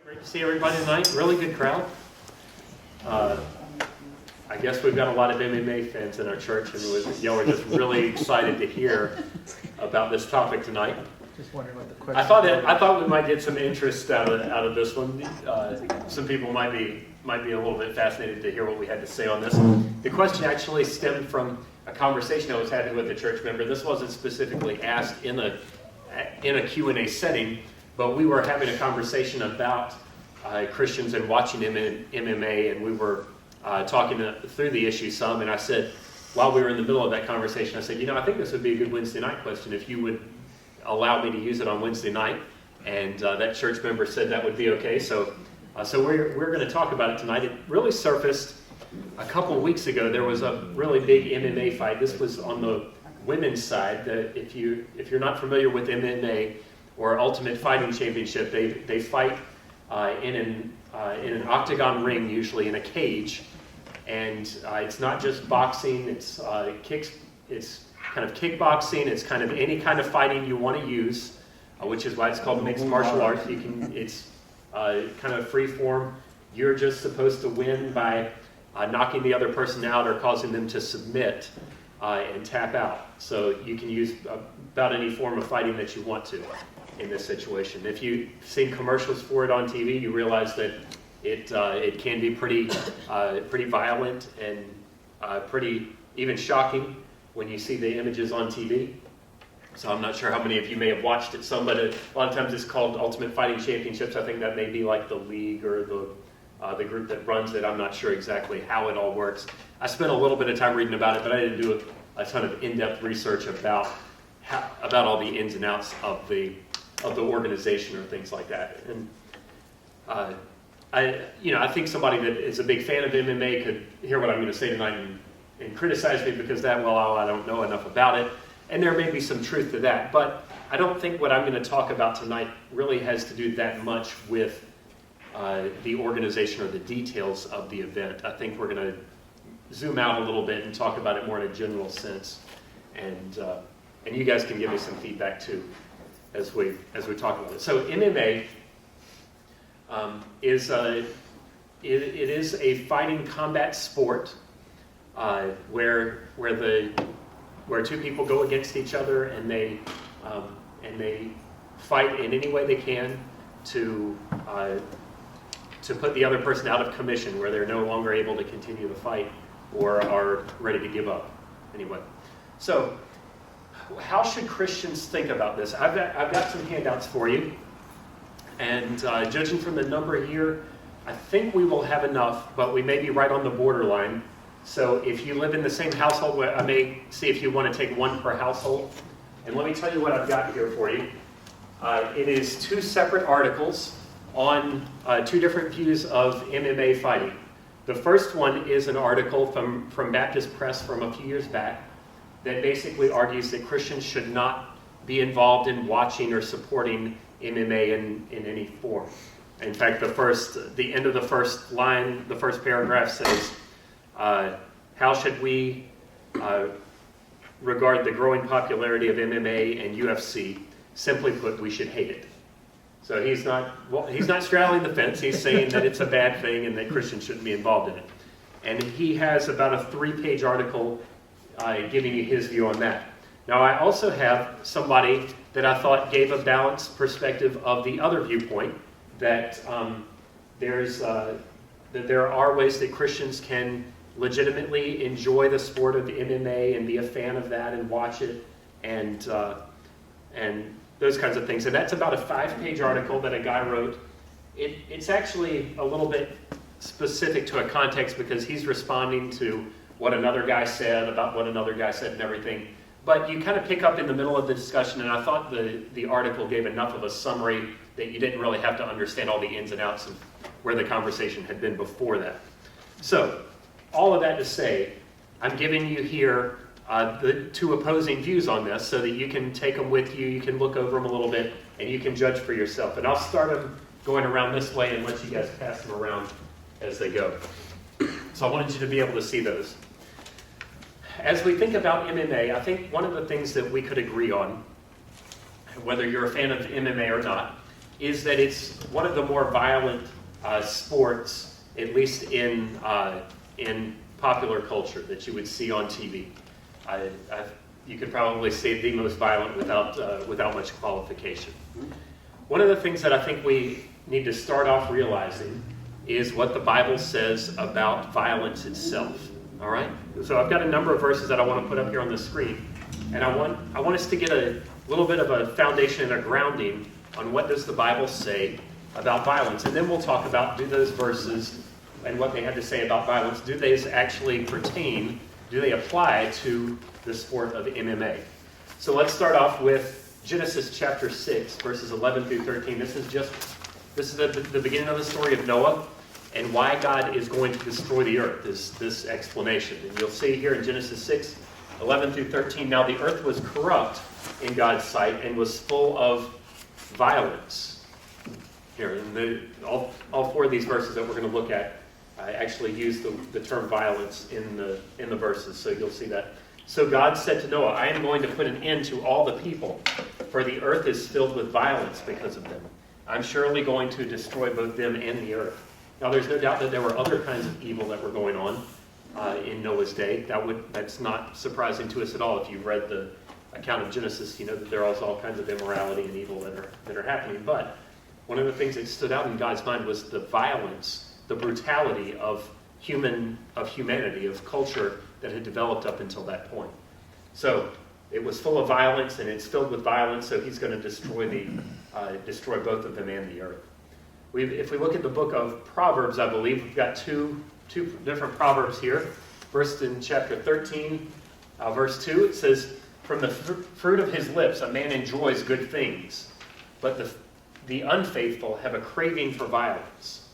Great to see everybody tonight. Really good crowd. I guess we've got a lot of MMA fans in our church, and y'all were just really excited to hear about this topic tonight. Just wondering what the question. I thought we might get some interest out of this one. Some people might be a little bit fascinated to hear what we had to say on this. The question actually stemmed from a conversation I was having with a church member. This wasn't specifically asked in a Q&A setting, but we were having a conversation about Christians and watching MMA, and we were talking through the issue some, and I said, while we were in the middle of that conversation, I said, I think this would be a good Wednesday night question if you would allow me to use it on Wednesday night, and that church member said that would be okay, so we're going to talk about it tonight. It really surfaced a couple of weeks ago. There was a really big MMA fight. This was on the women's side. If you're not familiar with MMA or Ultimate Fighting Championship, they fight in an octagon ring, usually in a cage, and it's not just boxing. It's It's kind of kickboxing. It's kind of any kind of fighting you want to use, which is why it's called mixed martial arts. It's kind of free form. You're just supposed to win by knocking the other person out or causing them to submit and tap out. So you can use about any form of fighting that you want to in this situation. If you've seen commercials for it on TV, you realize that it can be pretty violent and pretty even shocking when you see the images on TV. So I'm not sure how many of you may have watched it. Some, but a lot of times it's called Ultimate Fighting Championships. I think that may be like the league or the group that runs it. I'm not sure exactly how it all works. I spent a little bit of time reading about it, but I didn't do a ton of in-depth research about all the ins and outs of the organization or things like that. And I think somebody that is a big fan of MMA could hear what I'm going to say tonight and criticize me because I don't know enough about it. And there may be some truth to that, but I don't think what I'm going to talk about tonight really has to do that much with the organization or the details of the event. I think we're going to zoom out a little bit and talk about it more in a general sense, and you guys can give me some feedback too as we talk about it. So MMA is a fighting combat sport where two people go against each other and they fight in any way they can to put the other person out of commission, where they're no longer able to continue the fight or are ready to give up. Anyway, so how should Christians think about this? I've got some handouts for you, and judging from the number here, I think we will have enough, but we may be right on the borderline. So if you live in the same household, I may see if you want to take one per household. And let me tell you what I've got here for you. It is two separate articles on two different views of MMA fighting. The first one is an article from Baptist Press from a few years back that basically argues that Christians should not be involved in watching or supporting MMA in any form. In fact, the end of the first line, the first paragraph says, how should we regard the growing popularity of MMA and UFC? Simply put, we should hate it. So he's not straddling the fence. He's saying that it's a bad thing and that Christians shouldn't be involved in it. And he has about a 3-page article giving you his view on that. Now, I also have somebody that I thought gave a balanced perspective of the other viewpoint, that there are ways that Christians can legitimately enjoy the sport of MMA and be a fan of that and watch it and those kinds of things. And that's about a 5-page article that a guy wrote. It's actually a little bit specific to a context because he's responding to what another guy said about what another guy said and everything. But you kind of pick up in the middle of the discussion, and I thought the article gave enough of a summary that you didn't really have to understand all the ins and outs of where the conversation had been before that. So, all of that to say, I'm giving you here the two opposing views on this so that you can take them with you, you can look over them a little bit, and you can judge for yourself. And I'll start them going around this way and let you guys pass them around as they go. So I wanted you to be able to see those. As we think about MMA, I think one of the things that we could agree on, whether you're a fan of MMA or not, is that it's one of the more violent sports, at least in popular culture, that you would see on TV. You could probably say the most violent without much qualification. One of the things that I think we need to start off realizing is what the Bible says about violence itself. All right? So I've got a number of verses that I want to put up here on the screen, and I want us to get a little bit of a foundation and a grounding on what does the Bible say about violence. And then we'll talk about, do those verses and what they have to say about violence, do they actually pertain, do they apply to the sport of MMA? So let's start off with Genesis chapter 6, verses 11 through 13. This is the beginning of the story of Noah and why God is going to destroy the earth, this explanation. And you'll see here in Genesis 6, 11 through 13, now the earth was corrupt in God's sight and was full of violence. Here, all four of these verses that we're going to look at actually use the term violence in the verses, so you'll see that. So God said to Noah, I am going to put an end to all the people, for the earth is filled with violence because of them. I'm surely going to destroy both them and the earth. Now there's no doubt that there were other kinds of evil that were going on in Noah's day. That's not surprising to us at all. If you've read the account of Genesis, you know that there are also all kinds of immorality and evil that are happening. But one of the things that stood out in God's mind was the violence, the brutality of humanity, of culture that had developed up until that point. So it was full of violence, and it's filled with violence, so he's going to destroy both of them and the earth. If we look at the book of Proverbs, I believe, we've got two different proverbs here. First in chapter 13, verse 2, it says, from the fruit of his lips a man enjoys good things, but the unfaithful have a craving for violence.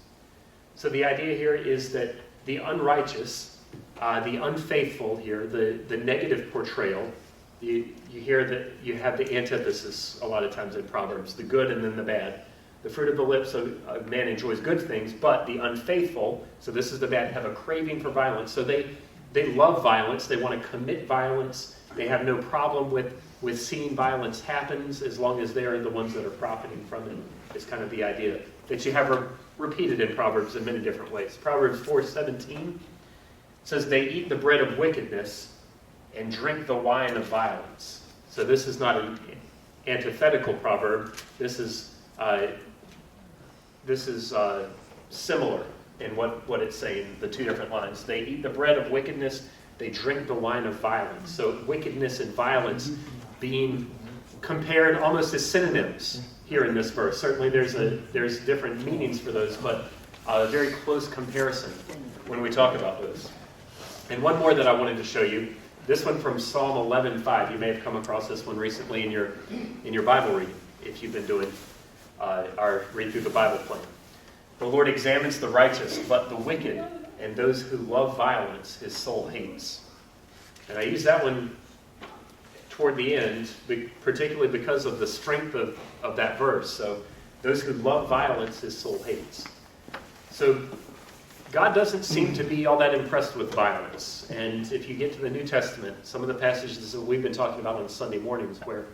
So the idea here is that the unrighteous, the unfaithful here, the negative portrayal, you hear that you have the antithesis a lot of times in Proverbs, the good and then the bad. The fruit of the lips of a man enjoys good things, but the unfaithful, so this is the bad, have a craving for violence. So they love violence. They want to commit violence. They have no problem with seeing violence happens as long as they're the ones that are profiting from it. It's kind of the idea that you have repeated in Proverbs in many different ways. Proverbs 4:17 says, they eat the bread of wickedness and drink the wine of violence. So this is not an antithetical proverb. This is similar in what it's saying, the two different lines. They eat the bread of wickedness, they drink the wine of violence. So wickedness and violence being compared almost as synonyms here in this verse. Certainly there's different meanings for those, but a very close comparison when we talk about those. And one more that I wanted to show you, this one from Psalm 11:5. You may have come across this one recently in your Bible reading, if you've been doing our read through the Bible plan. The Lord examines the righteous, but the wicked and those who love violence, his soul hates. And I use that one toward the end, particularly because of the strength of that verse. So those who love violence, his soul hates. So God doesn't seem to be all that impressed with violence. And if you get to the New Testament, some of the passages that we've been talking about on Sunday mornings where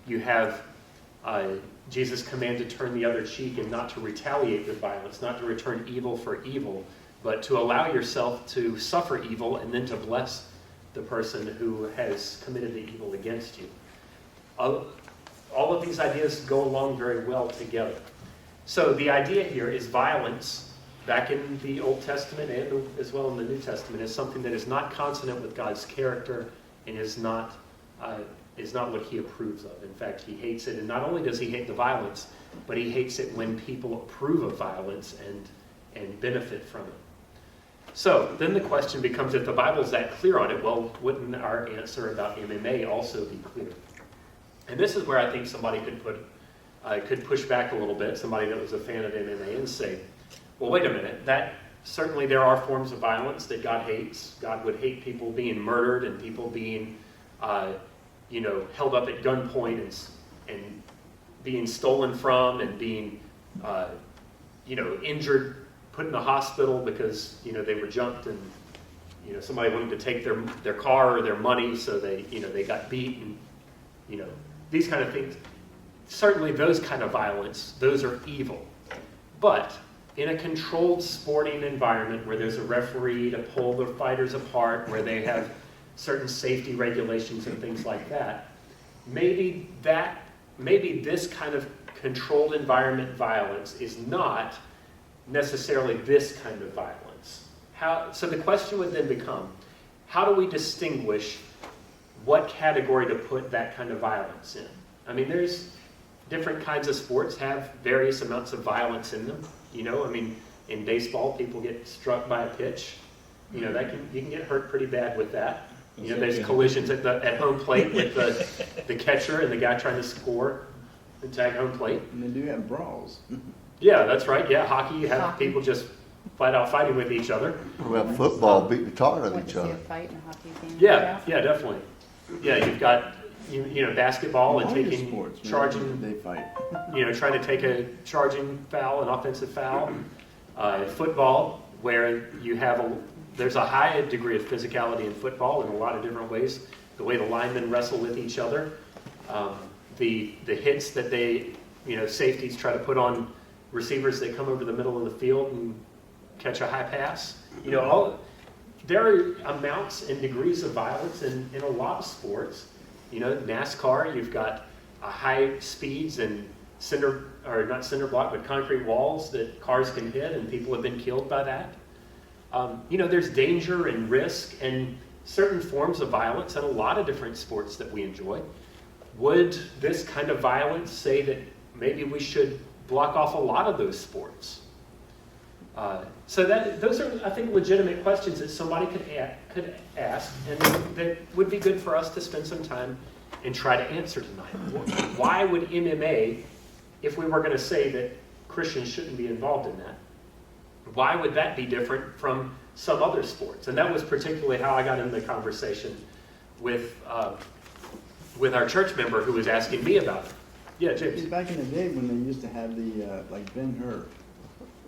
you have Jesus' command to turn the other cheek and not to retaliate with violence, not to return evil for evil, but to allow yourself to suffer evil and then to bless the person who has committed the evil against you. All of these ideas go along very well together. So the idea here is violence, back in the Old Testament and as well in the New Testament, is something that is not consonant with God's character and is not what he approves of. In fact, he hates it. And not only does he hate the violence, but he hates it when people approve of violence and benefit from it. So then the question becomes, if the Bible's that clear on it, well, wouldn't our answer about MMA also be clear? And this is where I think somebody could push back a little bit, somebody that was a fan of MMA, and say, well, wait a minute, that certainly there are forms of violence that God hates. God would hate people being murdered and people being held up at gunpoint and being stolen from and being injured, put in the hospital because they were jumped and somebody wanted to take their car or their money, so they got beat and these kind of things. certainly those kind of violence, those are evil. But in a controlled sporting environment where there's a referee to pull the fighters apart, where they have certain safety regulations and things like that, maybe this kind of controlled environment violence is not necessarily this kind of violence. So the question would then become, how do we distinguish what category to put that kind of violence in? I mean, there's different kinds of sports have various amounts of violence in them. I mean, in baseball, people get struck by a pitch. You can get hurt pretty bad with that. There's collisions at home plate with the catcher and the guy trying to score and tag home plate. And they do have brawls. Yeah, that's right. Yeah, hockey, you have people just flat out fighting with each other. What about football, beating the tar out of each other? Fight in a hockey game. Yeah, definitely. Yeah, you've got basketball and All your taking sports, charging. they fight. Trying to take a charging foul, an offensive foul. Football, where there's a high degree of physicality in football in a lot of different ways. The way the linemen wrestle with each other, the hits that safeties try to put on receivers that come over the middle of the field and catch a high pass. There are amounts and degrees of violence in a lot of sports. NASCAR, you've got high speeds and not cinder block, but concrete walls that cars can hit, and people have been killed by that. There's danger and risk and certain forms of violence in a lot of different sports that we enjoy. Would this kind of violence say that maybe we should block off a lot of those sports? Those are, I think, legitimate questions that somebody could ask, and that would be good for us to spend some time and try to answer tonight. Why would MMA, if we were going to say that Christians shouldn't be involved in that, why would that be different from some other sports? And that was particularly how I got into the conversation with our church member who was asking me about it. Yeah, James. Back in the day when they used to have the, like Ben-Hur,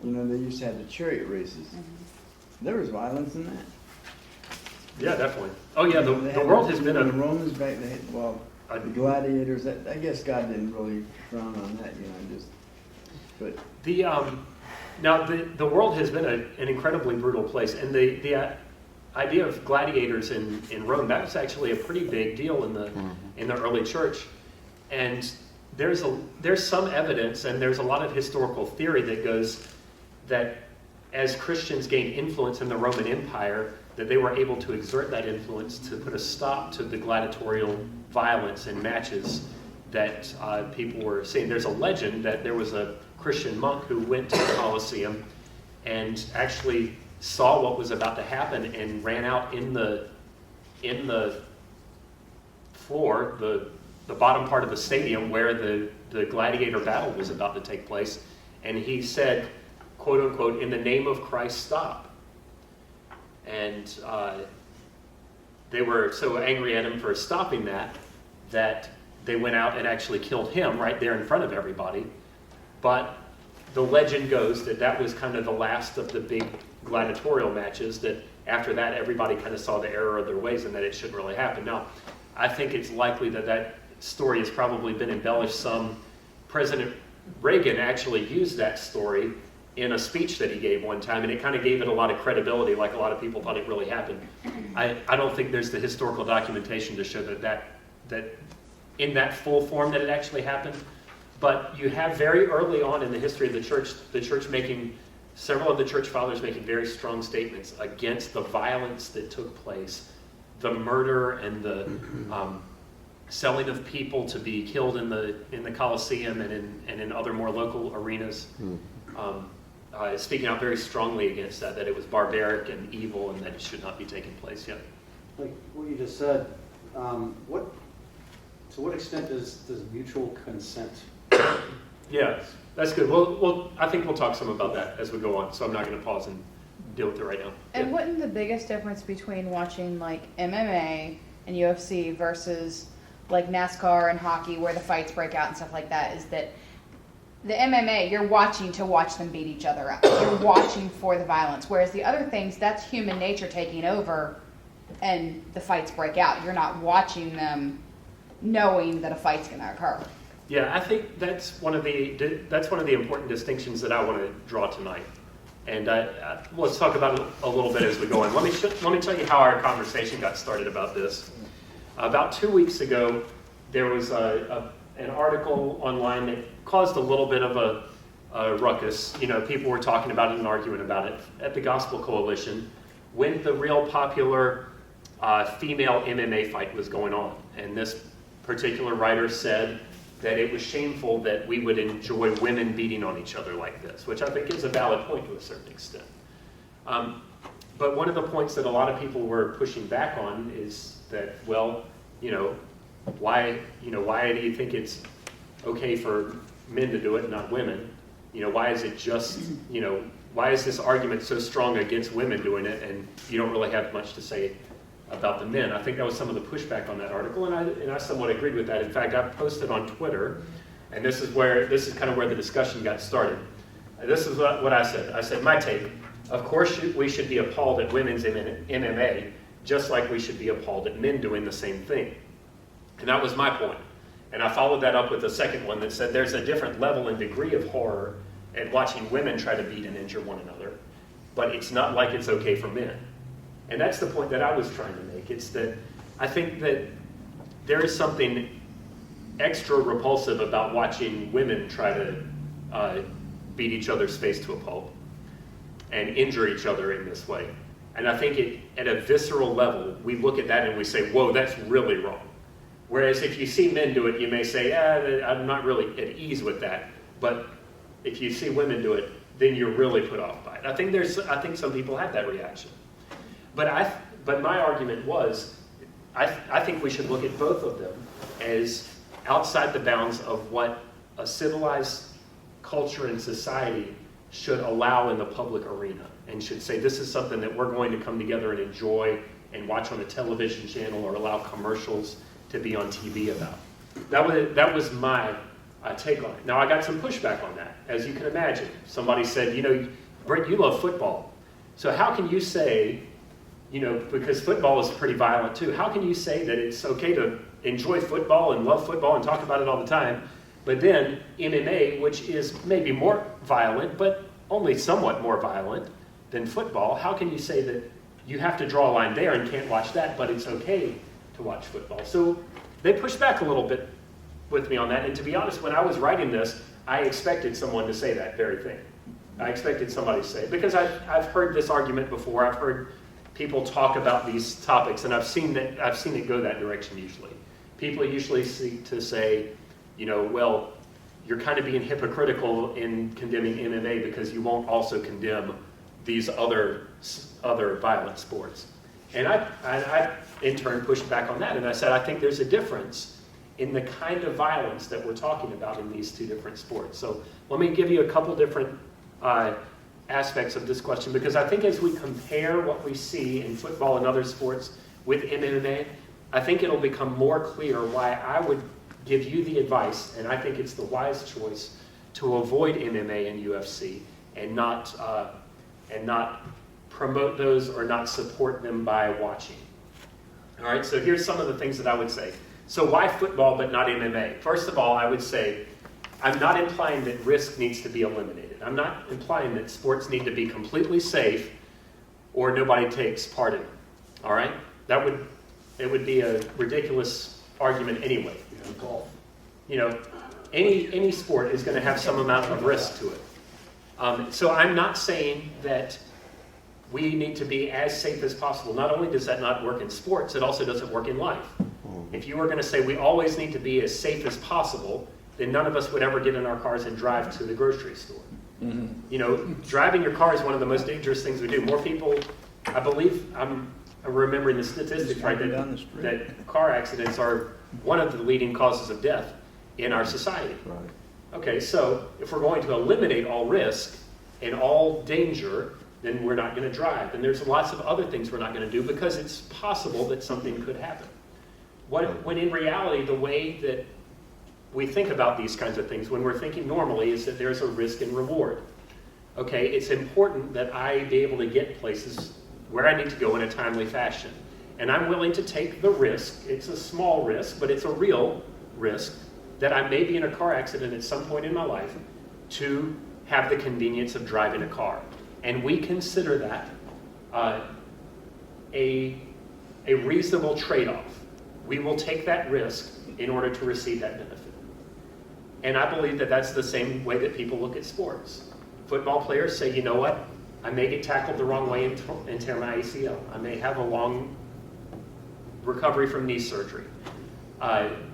they used to have the chariot races. Mm-hmm. There was violence in that. Yeah, definitely. Oh yeah, the world has been the Romans back then. Well, the gladiators. I guess God didn't really frown on that, But the world has been an incredibly brutal place, and the idea of gladiators in Rome, that was actually a pretty big deal in the early church, and there's some evidence, and there's a lot of historical theory that goes that as Christians gained influence in the Roman Empire, that they were able to exert that influence to put a stop to the gladiatorial violence in matches that people were seeing. There's a legend that there was a Christian monk who went to the Colosseum and actually saw what was about to happen and ran out in the floor, the bottom part of the stadium where the gladiator battle was about to take place, and he said, quote unquote, "In the name of Christ, stop." And they were so angry at him for stopping that they went out and actually killed him right there in front of everybody. But the legend goes that was kind of the last of the big gladiatorial matches, that after that everybody kind of saw the error of their ways and that it shouldn't really happen. Now, I think it's likely that story has probably been embellished some. President Reagan actually used that story in a speech that he gave one time, and it kind of gave it a lot of credibility, like a lot of people thought it really happened. I don't think there's the historical documentation to show that in that full form that it actually happened. But you have very early on in the history of the church making, several of the church fathers making very strong statements against the violence that took place, the murder and the selling of people to be killed in the Colosseum and in other more local arenas. Speaking out very strongly against that it was barbaric and evil and that it should not be taking place. Yeah. Like what you just said, to what extent does mutual consent? Yeah, that's good. Well, I think we'll talk some about that as we go on, so I'm not going to pause and deal with it right now. And wouldn't the biggest difference between watching like MMA and UFC versus like NASCAR and hockey, where the fights break out and stuff like that, is that the MMA, you're watching to watch them beat each other up. You're watching for the violence. Whereas the other things, that's human nature taking over and the fights break out. You're not watching them knowing that a fight's going to occur. Yeah, I think that's one of the important distinctions that I want to draw tonight. And let's talk about it a little bit as we go on. Let me tell you how our conversation got started about this. About 2 weeks ago, there was an article online that caused a little bit of a ruckus. You know, people were talking about it and arguing about it at the Gospel Coalition when the real popular female MMA fight was going on. And this particular writer said that it was shameful that we would enjoy women beating on each other like this, which I think is a valid point to a certain extent. But one of the points that a lot of people were pushing back on is that, well, why do you think it's okay for men to do it and not women? Why is it just, why is this argument so strong against women doing it, and you don't really have much to say about the men? I think that was some of the pushback on that article, and I somewhat agreed with that. In fact, I posted on Twitter, and this is kind of where the discussion got started. This is what I said. I said, my take, of course we should be appalled at women's MMA, just like we should be appalled at men doing the same thing. And that was my point. And I followed that up with a second one that said there's a different level and degree of horror at watching women try to beat and injure one another, but it's not like it's okay for men. And that's the point that I was trying to make. It's that I think that there is something extra repulsive about watching women try to beat each other's face to a pulp and injure each other in this way. And I think at a visceral level, we look at that and we say, whoa, that's really wrong. Whereas if you see men do it, you may say, I'm not really at ease with that. But if you see women do it, then you're really put off by it. I think some people have that reaction. But my argument was, I think we should look at both of them as outside the bounds of what a civilized culture and society should allow in the public arena, and should say this is something that we're going to come together and enjoy and watch on a television channel or allow commercials to be on TV about. That was my take on it. Now, I got some pushback on that, as you can imagine. Somebody said, Brent, you love football. So how can you say, because football is pretty violent too, how can you say that it's okay to enjoy football and love football and talk about it all the time, but then MMA, which is maybe more violent, but only somewhat more violent than football, how can you say that you have to draw a line there and can't watch that, but it's okay to watch football? So they pushed back a little bit with me on that, and to be honest, when I was writing this, I expected someone to say that very thing. I expected somebody to say it, because I've heard this argument before. I've heard people talk about these topics, and I've seen it go that direction usually. People usually seek to say, well, you're kind of being hypocritical in condemning MMA because you won't also condemn these other violent sports. And I in turn pushed back on that, and I said, I think there's a difference in the kind of violence that we're talking about in these two different sports. So let me give you a couple different aspects of this question, because I think as we compare what we see in football and other sports with MMA, I think it'll become more clear why I would give you the advice, and I think it's the wise choice, to avoid MMA and UFC and not promote those or not support them by watching. All right, so here's some of the things that I would say. So why football but not MMA? First of all, I would say I'm not implying that risk needs to be eliminated. I'm not implying that sports need to be completely safe or nobody takes part in it. All right? It would be a ridiculous argument anyway. Golf. Any sport is going to have some amount of risk to it. So I'm not saying that we need to be as safe as possible. Not only does that not work in sports, it also doesn't work in life. If you were going to say we always need to be as safe as possible, then none of us would ever get in our cars and drive to the grocery store. Mm-hmm. Driving your car is one of the most dangerous things we do. More people, I believe, I'm remembering the statistics right, that car accidents are one of the leading causes of death in our society. Right. Okay, so if we're going to eliminate all risk and all danger, then we're not going to drive. And there's lots of other things we're not going to do because it's possible that something could happen. When in reality, the way that we think about these kinds of things when we're thinking normally is that there's a risk and reward. Okay, it's important that I be able to get places where I need to go in a timely fashion. And I'm willing to take the risk. It's a small risk, but it's a real risk that I may be in a car accident at some point in my life to have the convenience of driving a car. And we consider that a reasonable trade-off. We will take that risk in order to receive that benefit. And I believe that that's the same way that people look at sports. Football players say, you know what, I may get tackled the wrong way and tear my ACL. I may have a long recovery from knee surgery.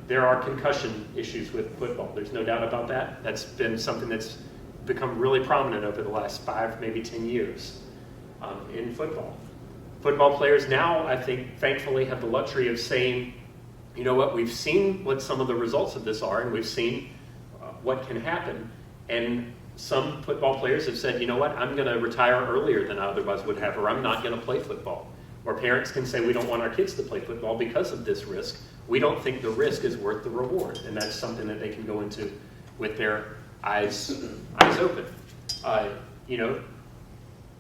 There are concussion issues with football. There's no doubt about that. That's been something that's become really prominent over the last 5, maybe 10 years in football. Football players now, I think, thankfully have the luxury of saying, you know what, we've seen what some of the results of this are, and we've seen what can happen. And some football players have said, you know what, I'm going to retire earlier than I otherwise would have, or I'm not going to play football. Or parents can say, we don't want our kids to play football because of this risk. We don't think the risk is worth the reward. And that's something that they can go into with their eyes open. You know,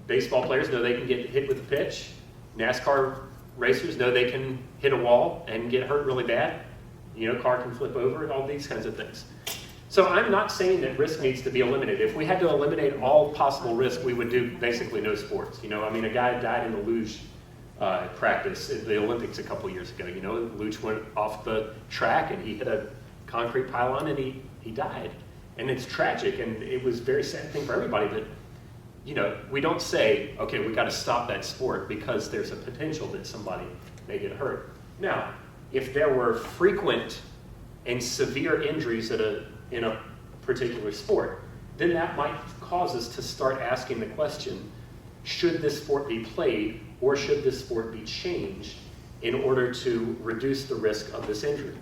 baseball players know they can get hit with a pitch. NASCAR racers know they can hit a wall and get hurt really bad. You know, car can flip over and all these kinds of things. So I'm not saying that risk needs to be eliminated. If we had to eliminate all possible risk, we would do basically no sports. You know, I mean, a guy died in the luge practice at the Olympics a couple years ago. You know, the luge went off the track and he hit a concrete pylon and he died. And it's tragic, and it was a very sad thing for everybody. But, you know, we don't say, okay, we got to stop that sport because there's a potential that somebody may get hurt. Now, if there were frequent and severe injuries in a particular sport, then that might cause us to start asking the question, should this sport be played or should this sport be changed in order to reduce the risk of this injury?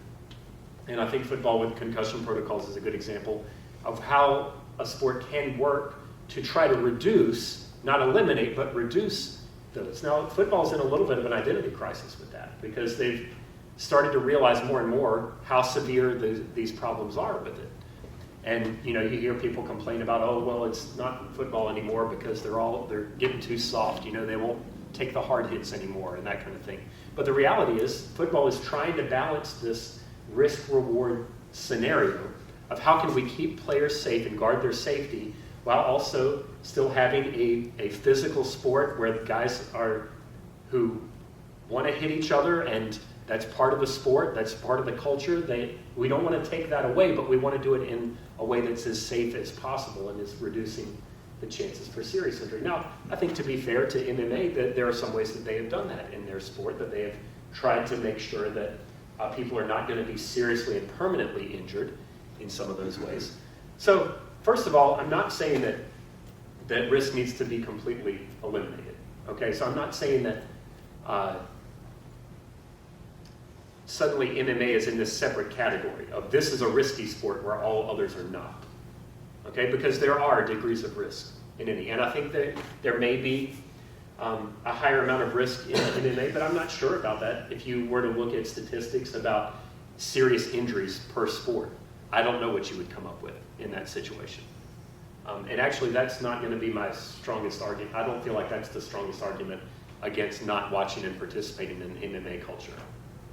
And I think football with concussion protocols is a good example of how a sport can work to try to reduce, not eliminate, but reduce those. Now, football's in a little bit of an identity crisis with that because they've started to realize more and more how severe these problems are with it. And you know, you hear people complain about, oh, well, it's not football anymore because they're getting too soft. You know, they won't take the hard hits anymore and that kind of thing. But the reality is, football is trying to balance this risk-reward scenario of how can we keep players safe and guard their safety while also still having a physical sport where guys who want to hit each other, and that's part of the sport, that's part of the culture. We don't want to take that away, but we want to do it in a way that's as safe as possible and is reducing the chances for serious injury. Now, I think to be fair to MMA, that there are some ways that they have done that in their sport, that they have tried to make sure that people are not going to be seriously and permanently injured in some of those ways. So, first of all, I'm not saying that risk needs to be completely eliminated. Okay, so I'm not saying that suddenly MMA is in this separate category of this is a risky sport where all others are not. Okay, because there are degrees of risk in any, and I think that there may be a higher amount of risk in MMA, but I'm not sure about that. If you were to look at statistics about serious injuries per sport, I don't know what you would come up with in that situation. And actually, that's not going to be my strongest argument. I don't feel like that's the strongest argument against not watching and participating in MMA culture.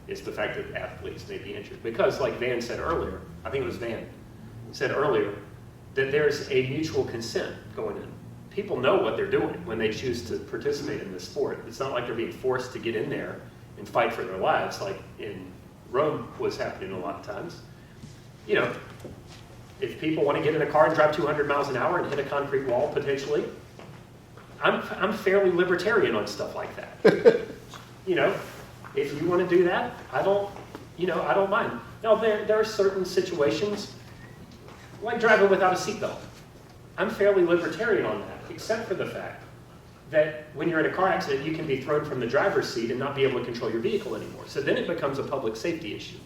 It's the fact that athletes may be injured. Because, like Van said earlier, I think it was Van, said earlier, that there's a mutual consent going in. People know what they're doing when they choose to participate in this sport. It's not like they're being forced to get in there and fight for their lives like in Rome was happening a lot of times. You know, if people want to get in a car and drive 200 miles an hour and hit a concrete wall potentially, I'm fairly libertarian on stuff like that. You know, if you want to do that, I don't mind. Now, there are certain situations, like driving without a seatbelt. I'm fairly libertarian on that, except for the fact that when you're in a car accident, you can be thrown from the driver's seat and not be able to control your vehicle anymore. So then it becomes a public safety issue.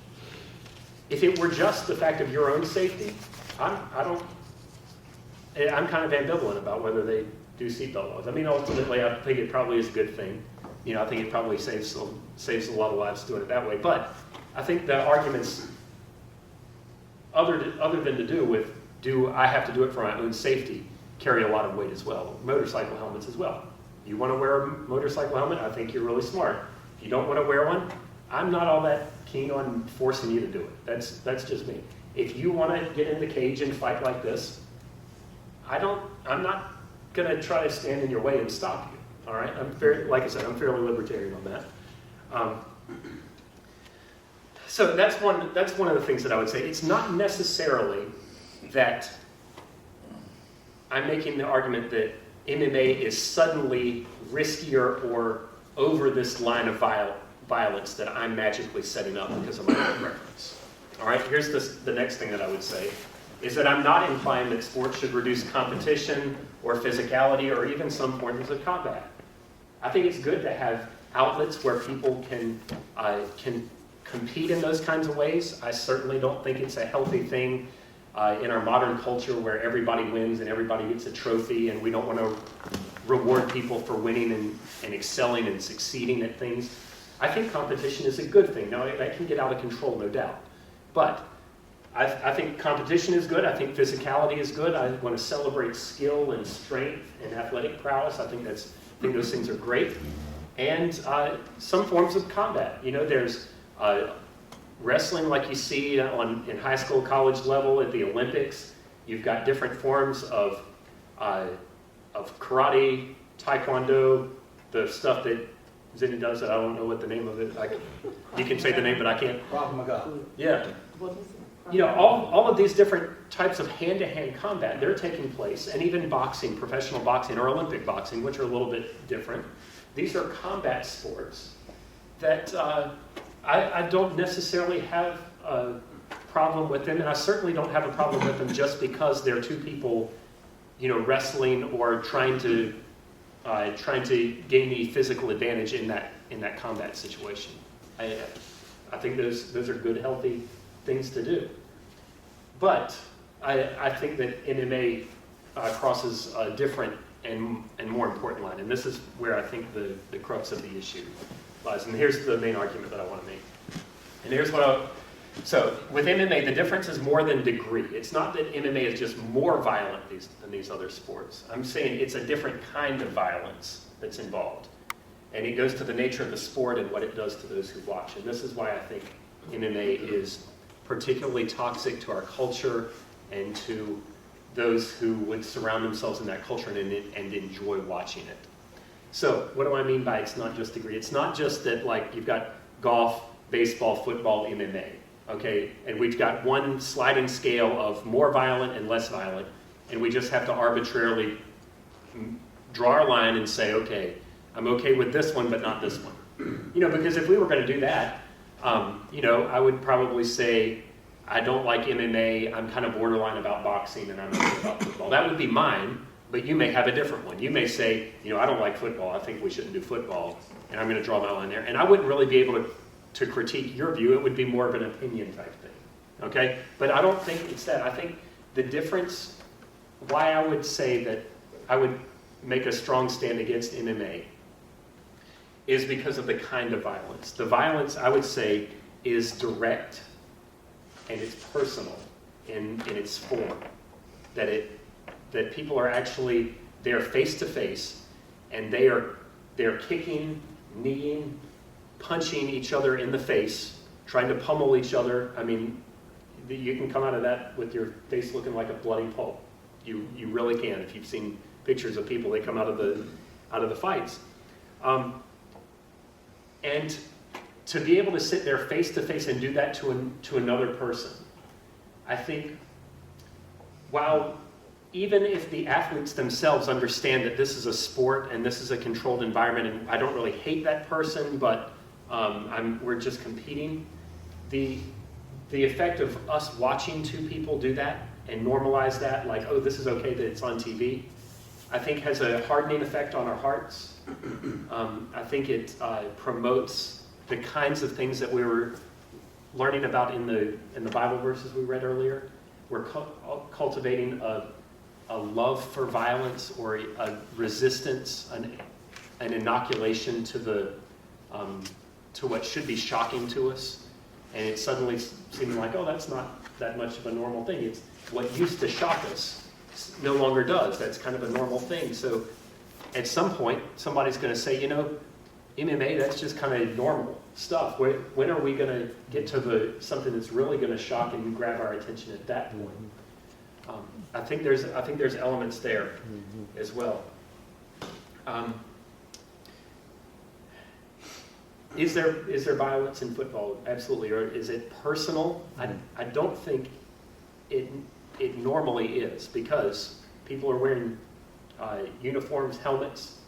If it were just the fact of your own safety, I'm kind of ambivalent about whether they do seatbelt laws. I mean, ultimately, I think it probably is a good thing. You know, I think it probably saves a lot of lives doing it that way. But I think the arguments, other than to do with, do I have to do it for my own safety, carry a lot of weight as well. Motorcycle helmets as well. You want to wear a motorcycle helmet? I think you're really smart. If you don't want to wear one, I'm not all that keen on forcing you to do it. That's just me. If you want to get in the cage and fight like this, I'm not going to try to stand in your way and stop you. All right? Like I said, I'm fairly libertarian on that. So that's one of the things that I would say. It's not necessarily that I'm making the argument that MMA is suddenly riskier or over this line of violence that I'm magically setting up because of my own preference. All right, here's the next thing that I would say, is that I'm not implying that sports should reduce competition or physicality or even some forms of combat. I think it's good to have outlets where people can compete in those kinds of ways. I certainly don't think it's a healthy thing in our modern culture where everybody wins and everybody gets a trophy, and we don't want to reward people for winning and excelling and succeeding at things. I think competition is a good thing. Now, that can get out of control, no doubt. But I think competition is good. I think physicality is good. I want to celebrate skill and strength and athletic prowess. I think those things are great. And some forms of combat. There's wrestling like you see in high school, college level, at the Olympics. You've got different forms of karate, taekwondo, the stuff that Zinni does that I don't know what the name of it. You can say the name, but I can't. Krav Maga. Yeah. All of these different types of hand-to-hand combat, they're taking place, and even boxing, professional boxing or Olympic boxing, which are a little bit different. These are combat sports that I don't necessarily have a problem with them, and I certainly don't have a problem with them just because they're two people, wrestling or trying to gain the physical advantage in that combat situation. I think those are good, healthy things to do. But I think that MMA crosses a different and more important line, and this is where I think the crux of the issue lies. And here's the main argument that I want to make. And here's so with MMA, the difference is more than degree. It's not that MMA is just more violent than these other sports. I'm saying it's a different kind of violence that's involved. And it goes to the nature of the sport and what it does to those who watch. And this is why I think MMA is particularly toxic to our culture and to those who would surround themselves in that culture and enjoy watching it. So what do I mean by it's not just degree? It's not just that you've got golf, baseball, football, MMA, okay? And we've got one sliding scale of more violent and less violent, and we just have to arbitrarily draw our line and say, okay, I'm okay with this one, but not this one. Because if we were going to do that, I would probably say, I don't like MMA, I'm kind of borderline about boxing, and I'm okay about football. That would be mine, but you may have a different one. You may say, I don't like football, I think we shouldn't do football, and I'm going to draw my line there. And I wouldn't really be able to critique your view. It would be more of an opinion type thing, okay? But I don't think it's that. I think the difference, why I would say that I would make a strong stand against MMA is because of the kind of violence. The violence, I would say, is direct and it's personal in its form. That people are actually, they're face to face, and they're kicking, kneeing, punching each other in the face, trying to pummel each other. I mean, you can come out of that with your face looking like a bloody pulp. You really can. If you've seen pictures of people, they come out of the fights. And to be able to sit there face to face and do that to another person, I think, while even if the athletes themselves understand that this is a sport and this is a controlled environment, and I don't really hate that person, but we're just competing, the effect of us watching two people do that and normalize that, like, oh, this is okay that it's on TV, I think has a hardening effect on our hearts. I think it promotes the kinds of things that we were learning about in the Bible verses we read earlier. We're cultivating a love for violence or a resistance, an inoculation to to what should be shocking to us, and it's suddenly seeming like, oh, that's not that much of a normal thing. It's what used to shock us no longer does. That's kind of a normal thing. So at some point, somebody's going to say, MMA, that's just kind of normal stuff. When are we going to get to something that's really going to shock and grab our attention at that point? I think there's elements there as well. Is there violence in football? Absolutely. Or is it personal? I don't think it normally is, because people are wearing uniforms, helmets.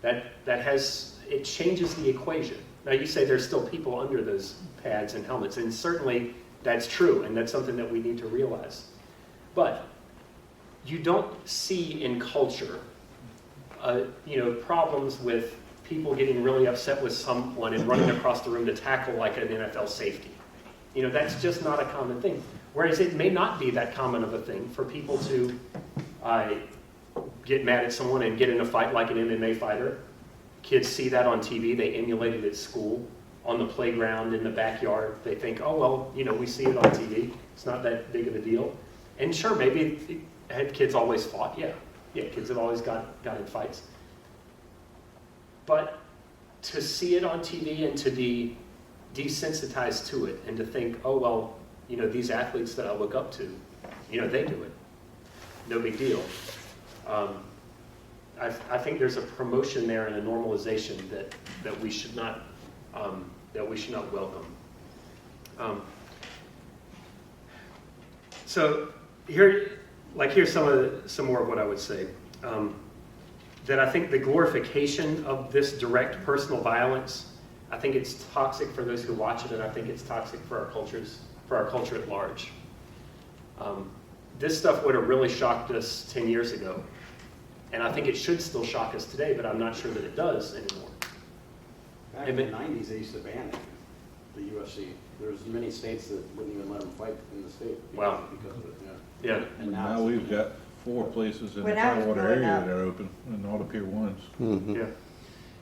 It changes the equation. Now you say there's still people under those pads and helmets, and certainly that's true, and that's something that we need to realize. But you don't see in culture, problems with people getting really upset with someone and running across the room to tackle like an NFL safety. That's just not a common thing. Whereas it may not be that common of a thing for people to get mad at someone and get in a fight like an MMA fighter. Kids see that on TV. They emulate it at school, on the playground, in the backyard. They think, oh, well, we see it on TV. It's not that big of a deal. And sure, maybe had kids always fought? Yeah, kids have always got in fights. But to see it on TV and to be desensitized to it and to think, oh, well, these athletes that I look up to, they do it. No big deal. I think there's a promotion there and a normalization that we should not welcome. So here's some more of what I would say. That I think the glorification of this direct personal violence, I think it's toxic for those who watch it, and I think it's toxic for our culture at large. This stuff would have really shocked us 10 years ago. And I think it should still shock us today, but I'm not sure that it does anymore. Back in the 90s, they used to ban it, the UFC. There's many states that wouldn't even let them fight in the state. Wow. Because of it, Yeah. And Now it's- we've got 4 places in the When I was Tidewater growing area up- that are open, and all the Pier 1s. Yeah.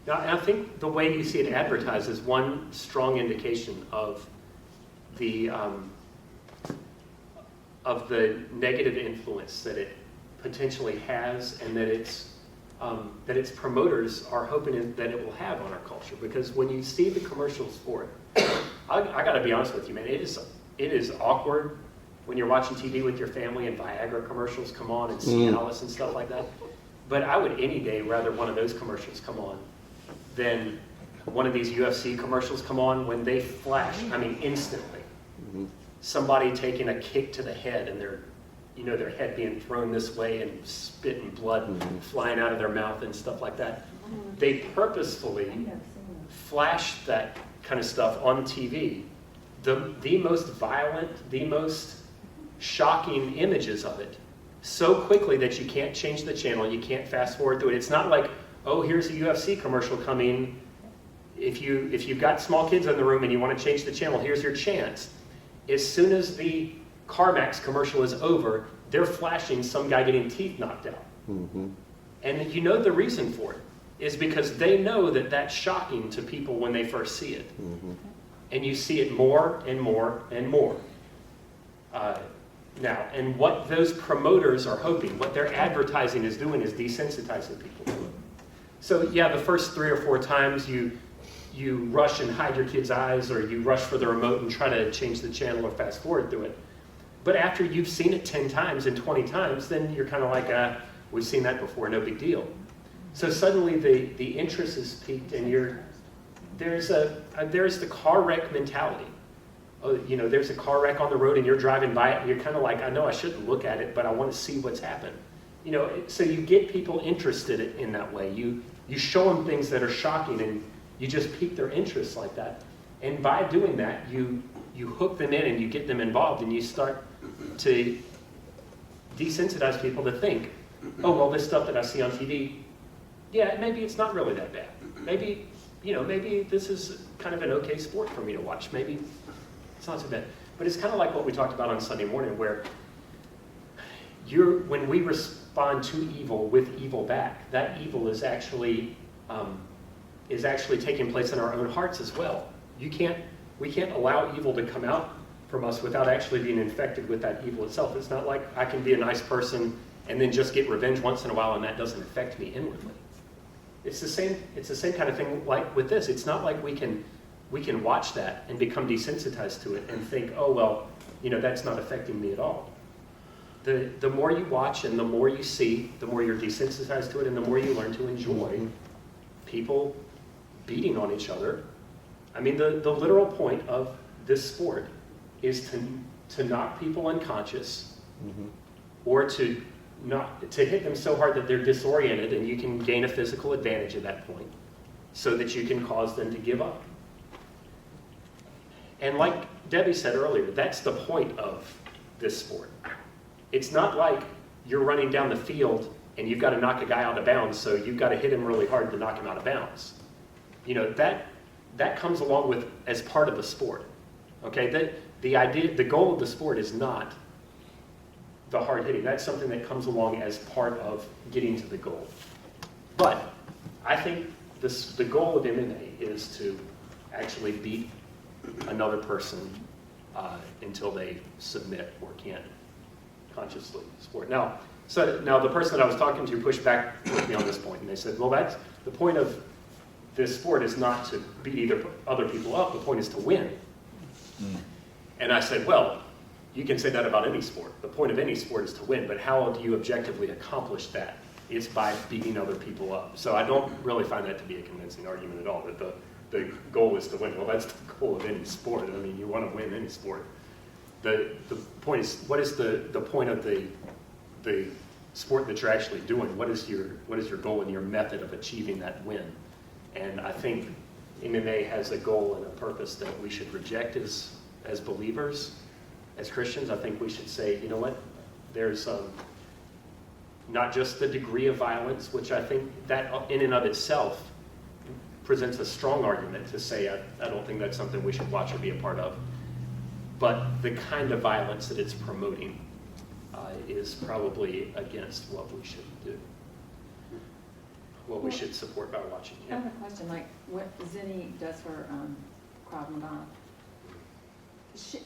Now, and I think the way you see it advertised is one strong indication of the negative influence that it potentially has, and that its promoters are hoping that it will have on our culture. Because when you see the commercials for it, I got to be honest with you, man, it is awkward when you're watching TV with your family and Viagra commercials come on and Cialis and stuff like that. But I would any day rather one of those commercials come on than one of these UFC commercials come on when they flash, instantly. Somebody taking a kick to the head and their head being thrown this way and spit and blood flying out of their mouth and stuff like that. They purposefully flash that kind of stuff on TV. The most violent, the most shocking images of it so quickly that you can't change the channel, you can't fast forward through it. It's not like, oh, here's a UFC commercial coming. If you've got small kids in the room and you want to change the channel, here's your chance. As soon as the CarMax commercial is over, they're flashing some guy getting teeth knocked out. And the reason for it is because they know that that's shocking to people when they first see it. And you see it more and more and more. Now, and what those promoters are hoping, what their advertising is doing is desensitizing people to it. So yeah, the first 3 or 4 times you rush and hide your kid's eyes, or you rush for the remote and try to change the channel or fast forward through it. But after you've seen it 10 times and 20 times, then you're kind of like, we've seen that before, no big deal. So suddenly the interest is piqued, and there's the car wreck mentality. Oh, there's a car wreck on the road and you're driving by it and you're kind of like, I know I shouldn't look at it, but I want to see what's happened. So you get people interested in that way. You show them things that are shocking, and you just pique their interest like that. And by doing that, you hook them in and you get them involved, and you start to desensitize people to think, oh, well, this stuff that I see on TV, yeah, maybe it's not really that bad. Maybe this is kind of an okay sport for me to watch. Maybe it's not so bad. But it's kind of like what we talked about on Sunday morning, where when we respond to evil with evil back, that evil is actually taking place in our own hearts as well. We can't allow evil to come out from us without actually being infected with that evil itself. It's not like I can be a nice person and then just get revenge once in a while and that doesn't affect me inwardly. It's the same kind of thing like with this. It's not like we can watch that and become desensitized to it and think, oh, well, that's not affecting me at all. The more you watch and the more you see, the more you're desensitized to it and the more you learn to enjoy people beating on each other. I mean, the literal point of this sport is to knock people unconscious or to hit them so hard that they're disoriented and you can gain a physical advantage at that point so that you can cause them to give up. And like Debbie said earlier, that's the point of this sport. It's not like you're running down the field and you've got to knock a guy out of bounds, so you've got to hit him really hard to knock him out of bounds. That comes along with as part of the sport. Okay, the goal of the sport is not the hard hitting. That's something that comes along as part of getting to the goal. But I think the goal of MMA is to actually beat another person until they submit or can't consciously support. Now the person that I was talking to pushed back with me on this point, and they said, well, that's the point of this sport is not to beat either other people up. The point is to win. And I said, well, you can say that about any sport. The point of any sport is to win, but how do you objectively accomplish that? It's by beating other people up. So I don't really find that to be a convincing argument at all, that the goal is to win. Well, that's the goal of any sport. I mean, you want to win any sport. The point is, what is the point of the sport that you're actually doing? What is your goal and your method of achieving that win? And I think MMA has a goal and a purpose that we should reject as believers, as Christians. I think we should say, you know what, there's not just the degree of violence, which I think that in and of itself presents a strong argument to say I don't think that's something we should watch or be a part of, but the kind of violence that it's promoting is probably against what we should do, what we should support by watching. I have a question, like what Zinni does for Krav Maga.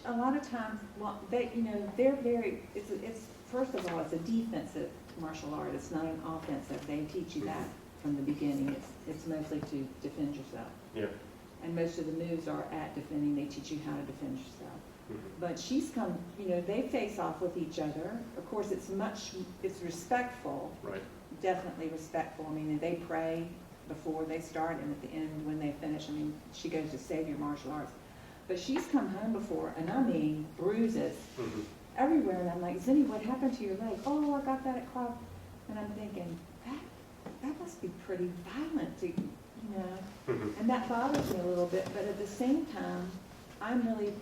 A lot of times, well, they're very, it's first of all, it's a defensive martial art. It's not an offensive. They teach you that from the beginning. It's mostly to defend yourself. Yeah. And most of the moves are at defending. They teach you how to defend yourself. But she's come, they face off with each other. Of course, it's respectful. Right. Definitely respectful. I mean, they pray before they start and at the end when they finish. I mean, she goes to save your martial arts. But she's come home before, and I mean, bruises everywhere. And I'm like, Zinni, what happened to your leg? Oh, I got that at club. And I'm thinking, that must be pretty violent, And that bothers me a little bit. But at the same time, I'm really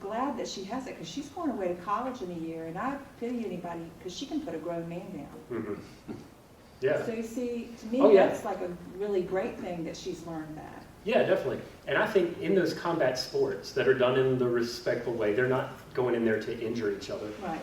glad that she has it, because she's going away to college in a year, and I pity anybody, because she can put a grown man down. Yeah. So you see, to me, that's like a really great thing that she's learned that. Yeah, definitely. And I think in those combat sports that are done in the respectful way, they're not going in there to injure each other. Right.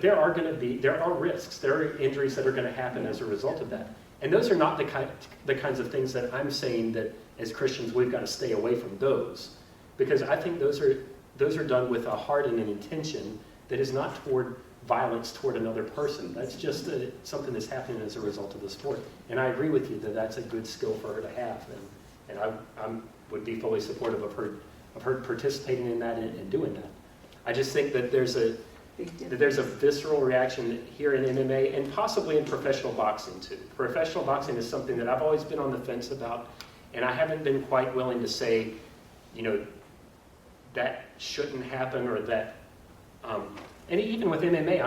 There are risks. There are injuries that are going to happen as a result of that. And those are not the kinds of things that I'm saying that as Christians we've got to stay away from those. Because I think those are done with a heart and an intention that is not toward violence toward another person. That's just something that's happening as a result of the sport. And I agree with you that that's a good skill for her to have. And I would be fully supportive of her participating in that and doing that. I just think that there's a visceral reaction here in MMA and possibly in professional boxing too. Professional boxing is something that I've always been on the fence about, and I haven't been quite willing to say, that shouldn't happen or that. And even with MMA,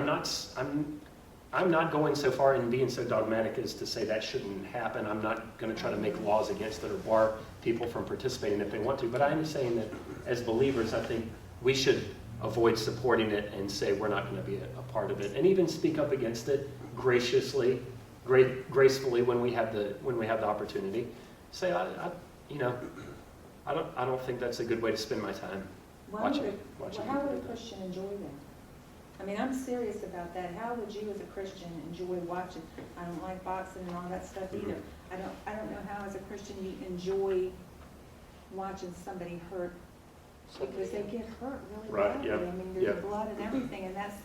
I'm not going so far in being so dogmatic as to say that shouldn't happen. I'm not going to try to make laws against it or bar people from participating if they want to. But I am saying that as believers, I think we should avoid supporting it and say we're not going to be a part of it, and even speak up against it gracefully when we have the opportunity. Say I don't think that's a good way to spend my time. Watching. How would a Christian enjoy that? I mean, I'm serious about that. How would you as a Christian enjoy watching? I don't like boxing and all that stuff either. I don't know how as a Christian you enjoy watching somebody hurt, because they get hurt really badly. I mean, there's blood and everything, and that's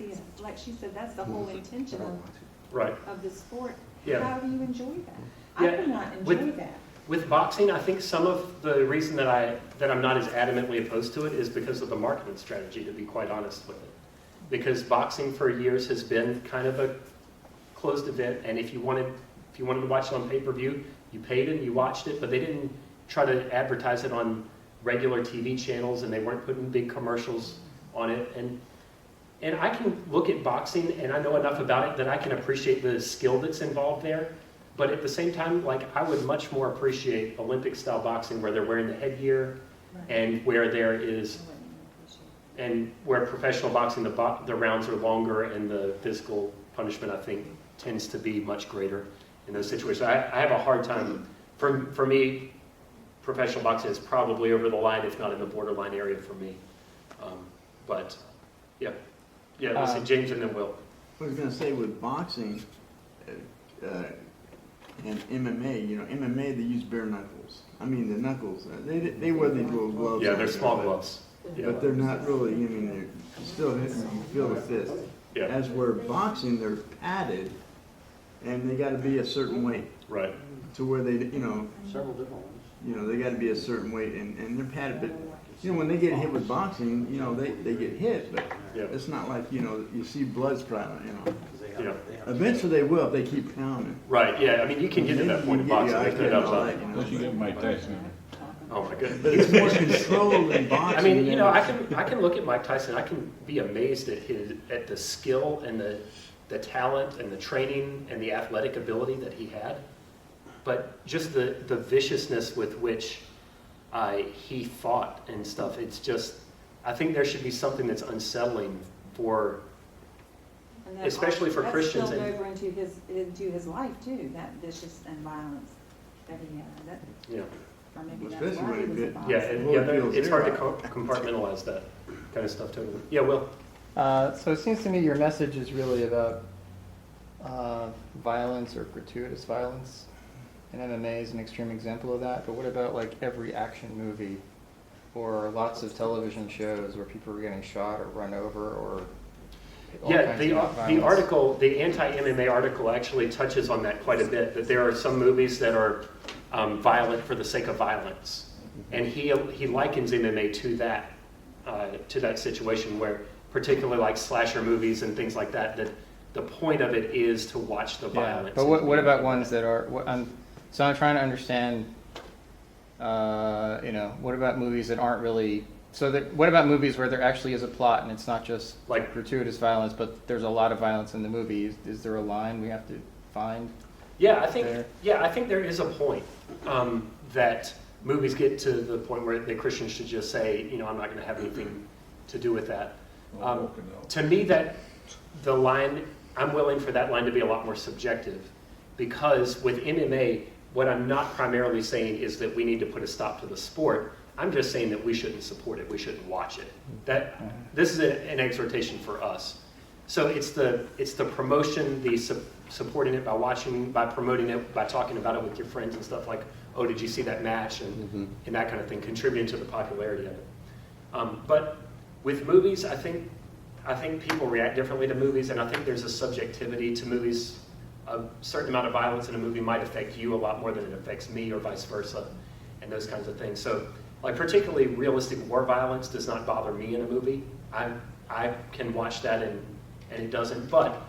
like she said, that's the whole intention of the sport. Yeah. How do you enjoy that? I Yeah, could not with- enjoy that. With boxing, I think some of the reason that I'm not as adamantly opposed to it is because of the marketing strategy, to be quite honest with it. Because boxing for years has been kind of a closed event, and if you wanted to watch it on pay-per-view, you paid and you watched it, but they didn't try to advertise it on regular TV channels, and they weren't putting big commercials on it. And I can look at boxing, and I know enough about it that I can appreciate the skill that's involved there. But at the same time, like, I would much more appreciate Olympic-style boxing where they're wearing the headgear and where there is, and where professional boxing, the rounds are longer and the physical punishment, I think, tends to be much greater in those situations. I have a hard time, for me, professional boxing is probably over the line, if not in the borderline area for me. But, yeah. Yeah, let's see, James and then Will. I was gonna say with boxing, and MMA, MMA, they use bare knuckles. I mean, the knuckles, they wear these little gloves. Yeah, on they're there, small but- gloves. Yeah. But they're not really, they're still hitting, you feel the fist. Yeah. As where boxing, they're padded, and they gotta be a certain weight, Right. to where they, Several different ones. they gotta be a certain weight, and they're padded, but, when they get hit with boxing, they get hit, but Yeah. it's not like, you see blood sprouting, 'Cause they Yeah. have Eventually they will if they keep pounding. Right, yeah, I mean, you can get to that point in boxing, there's no doubt about it. Unless you get Mike Tyson. Oh, my But goodness. it's more controlled than boxing. I mean, than- I can look at Mike Tyson, I can be amazed at the skill and the talent and the training and the athletic ability that he had. But just the viciousness with which he fought and stuff, it's just, I think there should be something that's unsettling for, And that especially for Christians That and- spilled over into his life too, that vicious and violence that he had. That, yeah. or maybe that's Especially why when he it was bit- involved. Yeah, Well, it feels it's hard to zero. compartmentalize that kind of stuff totally. Yeah, Will? So it seems to me your message is really about violence or gratuitous violence. And MMA is an extreme example of that. But what about like every action movie or lots of television shows where people are getting shot or run over or all Yeah, kinds the of violence? article, the anti-MMA article actually touches on that quite a bit, that there are some movies that are violent for the sake of violence. And he likens MMA to that situation where, particularly like slasher movies and things like that, that the point of it is to watch the violence. But what about ones that are? So I'm trying to understand. What about movies that aren't really? What about movies where there actually is a plot and it's not just Like- gratuitous violence, but there's a lot of violence in the movie? Is there a line we have to find? Yeah, I think there is a point that movies get to the point where the Christians should just say, I'm not going to have anything to do with that. To me, that the line, I'm willing for that line to be a lot more subjective, because with MMA, what I'm not primarily saying is that we need to put a stop to the sport. I'm just saying that we shouldn't support it. We shouldn't watch it. This is an exhortation for us. So it's the promotion, the supporting it by watching, by promoting it, by talking about it with your friends and stuff like, oh, did you see that match, and that kind of thing, contributing to the popularity of it. But with movies, I think people react differently to movies, and I think there's a subjectivity to movies. A certain amount of violence in a movie might affect you a lot more than it affects me, or vice versa, and those kinds of things. So, like, particularly realistic war violence does not bother me in a movie. I can watch that and it doesn't. But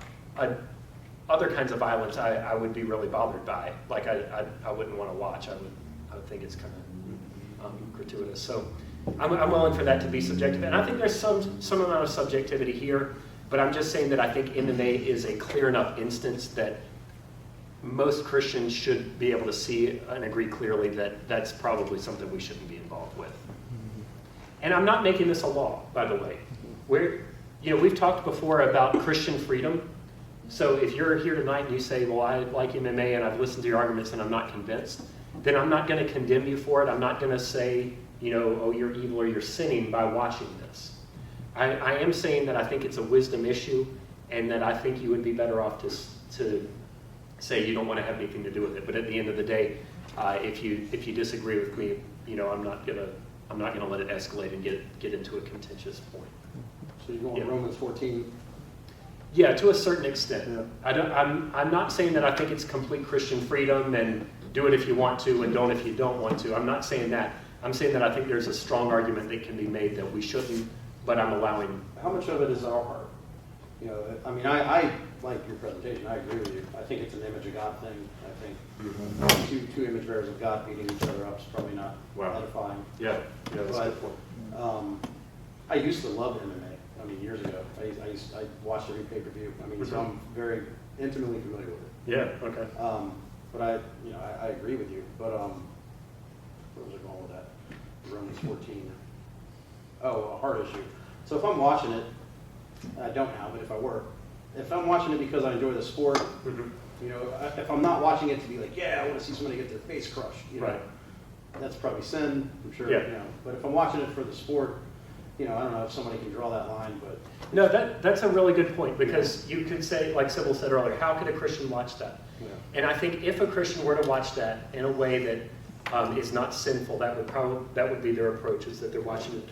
other kinds of violence, I would be really bothered by. Like, I wouldn't want to watch. I would think it's kind of gratuitous. So, I'm willing for that to be subjective, and I think there's some amount of subjectivity here. But I'm just saying that I think MMA is a clear enough instance that most Christians should be able to see and agree clearly that that's probably something we shouldn't be involved with. And I'm not making this a law, by the way. We've talked before about Christian freedom. So if you're here tonight and you say, well, I like MMA and I've listened to your arguments and I'm not convinced, then I'm not going to condemn you for it. I'm not going to say, oh, you're evil or you're sinning by watching this. I am saying that I think it's a wisdom issue, and that I think you would be better off to say you don't want to have anything to do with it. But at the end of the day, if you disagree with me, I'm not gonna let it escalate and get into a contentious point. So you're going Yeah. Romans 14. Yeah, to a certain extent. Yeah. I'm not saying that I think it's complete Christian freedom and do it if you want to and don't if you don't want to. I'm not saying that. I'm saying that I think there's a strong argument that can be made that we shouldn't, but I'm allowing. How much of it is our heart? You know, I mean, I like your presentation. I agree with you. I think it's an image of God thing. I think two image bearers of God beating each other up is probably not Wow. edifying. Yeah, that's a good But point. I used to love MMA. I mean, years ago, I watched every pay-per-view. I mean, so I'm very intimately familiar with it. Yeah, okay. But I agree with you. But where was I going with that? Romans 14. Oh, a heart issue. So if I'm watching it, I don't now, but if I'm watching it because I enjoy the sport, you know, if I'm not watching it to be like, yeah, I want to see somebody get their face crushed, you know, Right. that's probably sin, I'm sure, Yeah. you know. But if I'm watching it for the sport, you know, I don't know if somebody can draw that line, but No, that's a really good point, because you could say, like Sybil said earlier, how could a Christian watch that? you know. And I think if a Christian were to watch that in a way that is not sinful, that would be their approach, is that they're watching it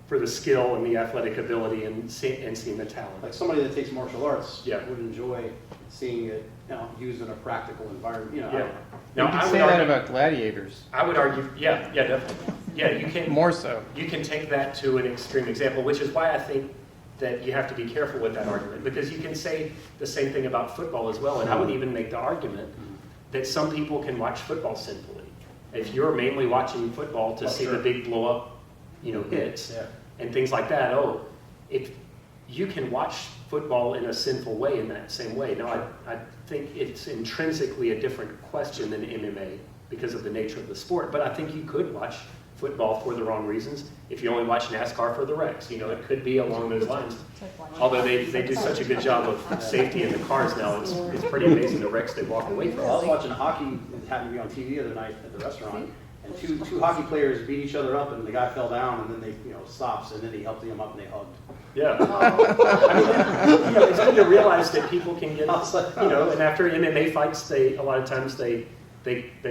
for the skill and the athletic ability and seeing the talent. Like somebody that takes martial arts Yeah. would enjoy seeing it, you know, used in a practical environment, you know. I Yeah. don't know. Now, You I can would say that argue, about gladiators. I would argue, yeah, definitely. Yeah, you can. More so. You can take that to an extreme example, which is why I think that you have to be careful with that argument, because you can say the same thing about football as well, and I would even make the argument that some people can watch football sinfully. If you're mainly watching football to see sure. the big blow up, hits Yeah. and things like that, if you can watch football in a sinful way in that same way. Now, I think it's intrinsically a different question than MMA because of the nature of the sport, but I think you could watch football for the wrong reasons if you only watch NASCAR for the wrecks. It could be along those lines. Although they do such a good job of safety in the cars now, it's pretty amazing the wrecks they walk away Well, I was from. watching hockey, it happened to be on TV the other night at the restaurant, and two hockey players beat each other up, and the guy fell down, and then they, stops, and then he helped him up, and they hugged. Yeah. I mean, it's good to realize that people can get, and after MMA fights, a lot of times they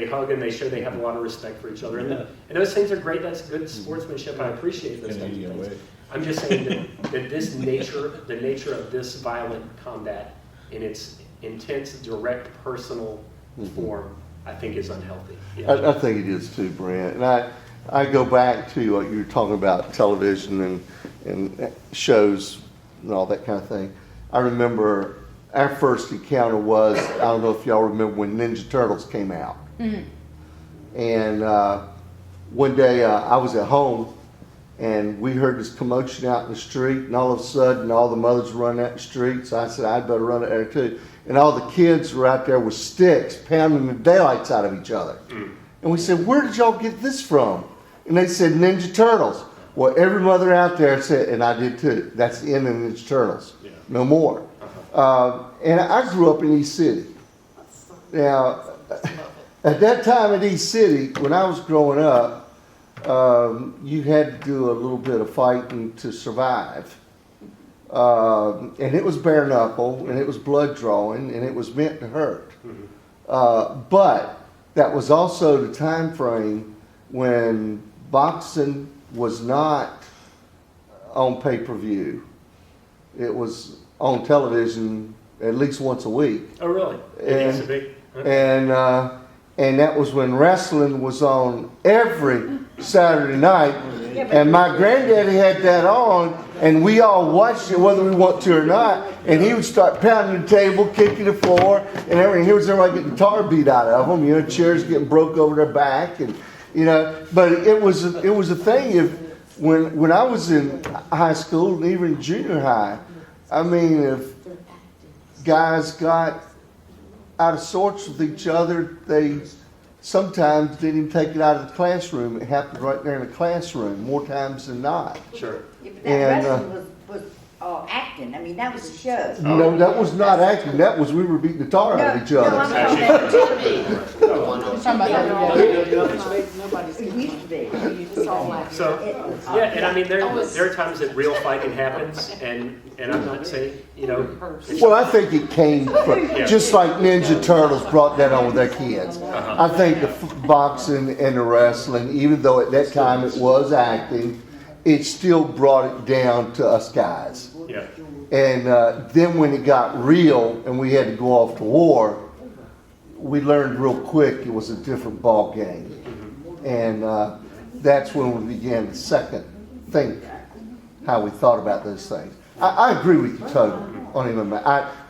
hug and they show they have a lot of respect for each other. And those things are great. That's good sportsmanship. I appreciate those In kinds the of things. way. I'm just saying that the nature of this violent combat in its intense, direct, personal form, I think is unhealthy. Yeah. I think it is too, Brent. And I go back to what you were talking about, television and shows and all that kind of thing. I remember our first encounter was, I don't know if y'all remember when Ninja Turtles came out. And one day I was at home and we heard this commotion out in the street, and all of a sudden all the mothers were running out the street, so I said I'd better run out there too. And all the kids were out there with sticks pounding the daylights out of each other. And we said, where did y'all get this from? And they said Ninja Turtles. Well, every mother out there said, and I did too, that's the end of Ninja Turtles. Yeah. No more. And I grew up in East City. Now, at that time in East City, when I was growing up, you had to do a little bit of fighting to survive. And it was bare knuckle, and it was blood drawing, and it was meant to hurt. But that was also the time frame when boxing was not on pay-per-view. It was on television at least once a week. Oh, really? It used to be? Okay. And that was when wrestling was on every Saturday night. And my granddaddy had that on, and we all watched it whether we want to or not. And he would start pounding the table, kicking the floor, and everything. Here was everybody getting the tar beat out of them. Chairs getting broke over their back, and But it was a thing. When I was in high school and even junior high, I mean, if guys got out of sorts with each other, they sometimes didn't even take it out of the classroom. It happened right there in the classroom more times than not. Sure. Yeah, but that And, wrestling was acting. I mean, that was a show. No, that was not acting. That was we were beating the tar out of each No, other. I'm talking about TV. He's talking about WWE. It used to be. So, yeah, and I mean, there are times that real fighting happens, and I'm not saying, Well, I think it came from, just like Ninja Turtles brought that on with their kids. I think the boxing and the wrestling, even though at that time it was acting, it still brought it down to us guys. yeah. And then when it got real and we had to go off to war, we learned real quick it was a different ball game. And that's when we began to second think how we thought about those things. I agree with you totally on MMA.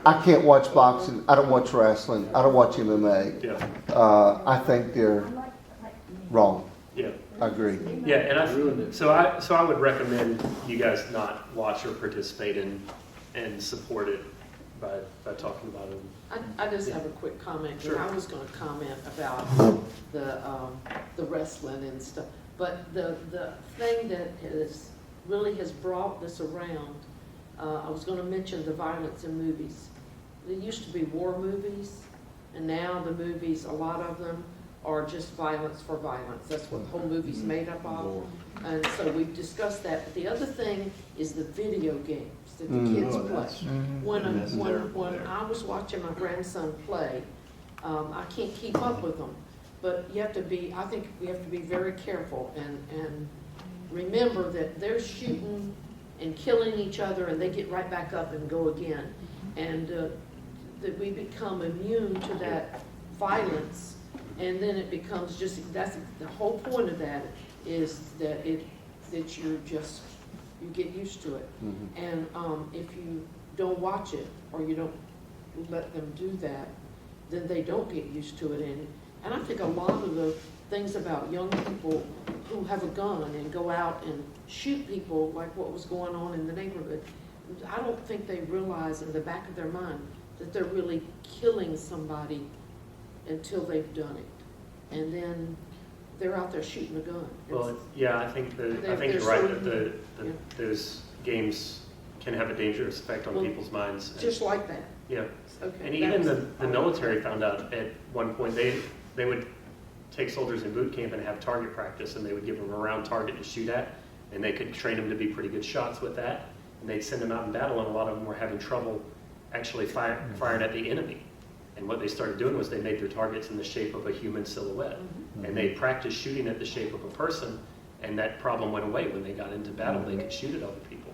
I can't watch boxing. I don't watch wrestling. I don't watch MMA. Yeah. I think they're wrong. Yeah. I agree. Yeah, and so I would recommend you guys not watch or participate in and support it by talking about it. I just have a quick comment. Sure. I was going to comment about the wrestling and stuff, but the thing that really has brought this around. I was going to mention the violence in movies. There used to be war movies, and now the movies, a lot of them are just violence for violence. That's what the whole movie's made up of. And so we've discussed that. But the other thing is the video games that the kids Oh, play. that's- When I was watching my grandson play, I can't keep up with them. But you have to be, I think we have to be very careful and remember that they're shooting and killing each other, and they get right back up and go again. And that we become immune to that violence, and then it becomes just, that's the whole point of that, is that you get used to it. Mm-hmm. And if you don't watch it, or you don't let them do that, then they don't get used to it. And I think a lot of the things about young people who have a gun and go out and shoot people, like what was going on in the neighborhood, I don't think they realize in the back of their mind that they're really killing somebody until they've done it. And then they're out there shooting a gun. Well, yeah, I think you're They're right sort that of- yeah. those games can have a dangerous effect on Well, people's minds. Just like that. Yeah. Okay. And even that's- the military found out at one point they would take soldiers in boot camp and have target practice, and they would give them a round target to shoot at, and they could train them to be pretty good shots with that, and they'd send them out in battle, and a lot of them were having trouble actually firing at the enemy. And what they started doing was they made their targets in the shape of a human silhouette, and they practiced shooting at the shape of a person, and that problem went away when they got into battle. They could shoot at other people.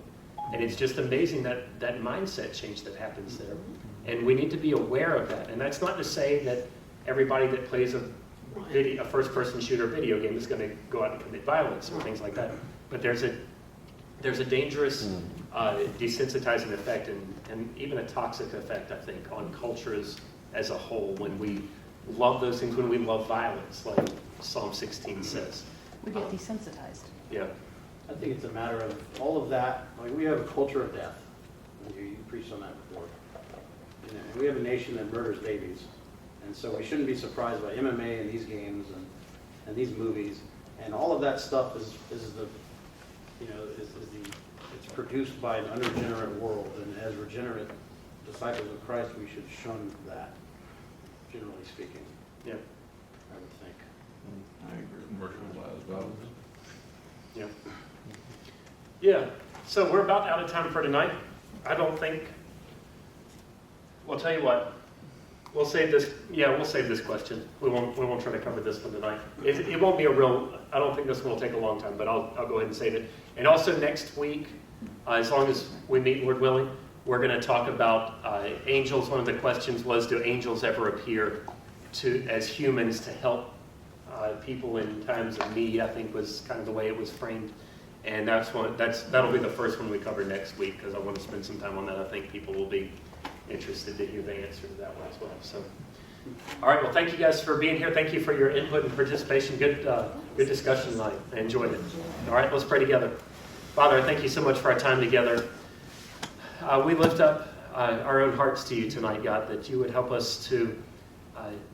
And it's just amazing that mindset change that happens there. And we need to be aware of that. And that's not to say that everybody that plays a first-person shooter video game is going to go out and commit violence or things like that. But there's a dangerous desensitizing effect and even a toxic effect, I think, on cultures as a whole when we love those things, when we love violence, like Psalm 16 says. We get desensitized. Yeah. I think it's a matter of all of that. Like, we have a culture of death. You preached on that before. And we have a nation that murders babies. And so we shouldn't be surprised by MMA and these games and these movies. And all of that stuff is it's produced by an unregenerate world. And as regenerate disciples of Christ, we should shun that, generally speaking, Yeah. I would think. I agree. Commercialized violence. Yeah. Yeah. So we're about out of time for tonight. I don't think. We'll tell you what. We'll save this. Yeah, we'll save this question. We won't try to cover this one tonight. It won't be a real. I don't think this one will take a long time, but I'll go ahead and save it. And also next week, as long as we meet, Lord willing, we're going to talk about angels. One of the questions was, do angels ever appear as humans to help people in times of need? I think was kind of the way it was framed. And that'll be the first one we cover next week, because I want to spend some time on that. I think people will be interested to hear the answer to that one as well. So, all right. Well, thank you guys for being here. Thank you for your input and participation. Good discussion tonight. I enjoyed it. All right. Let's pray together. Father, I thank you so much for our time together. We lift up our own hearts to you tonight, God, that you would help us to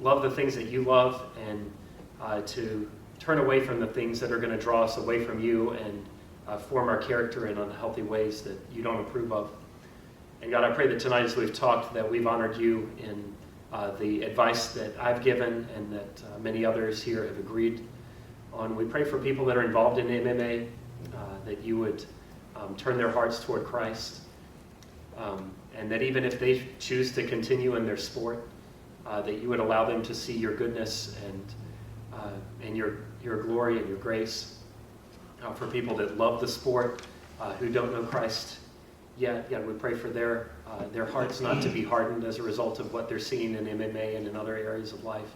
love the things that you love and to turn away from the things that are going to draw us away from you and form our character in unhealthy ways that you don't approve of. And God, I pray that tonight as we've talked that we've honored you in the advice that I've given and that many others here have agreed on. We pray for people that are involved in MMA, that you would turn their hearts toward Christ, and that even if they choose to continue in their sport, that you would allow them to see your goodness and your glory and your grace. For people that love the sport, who don't know Christ we pray for their hearts not to be hardened as a result of what they're seeing in MMA and in other areas of life,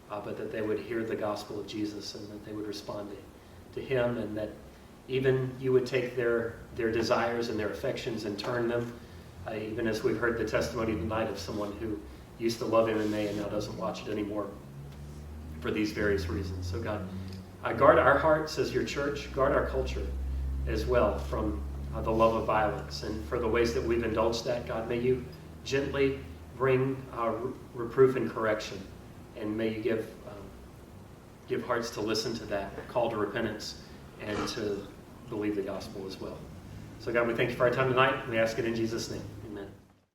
but that they would hear the gospel of Jesus and that they would respond to him, and that even you would take their desires and their affections and turn them, even as we've heard the testimony tonight of someone who used to love MMA and now doesn't watch it anymore for these various reasons. So God, guard our hearts as your church, guard our culture as well from the love of violence. And for the ways that we've indulged that, God, may you gently bring reproof and correction, and may you give hearts to listen to that call to repentance and to believe the gospel as well. So God, we thank you for our time tonight. We ask it in Jesus' name.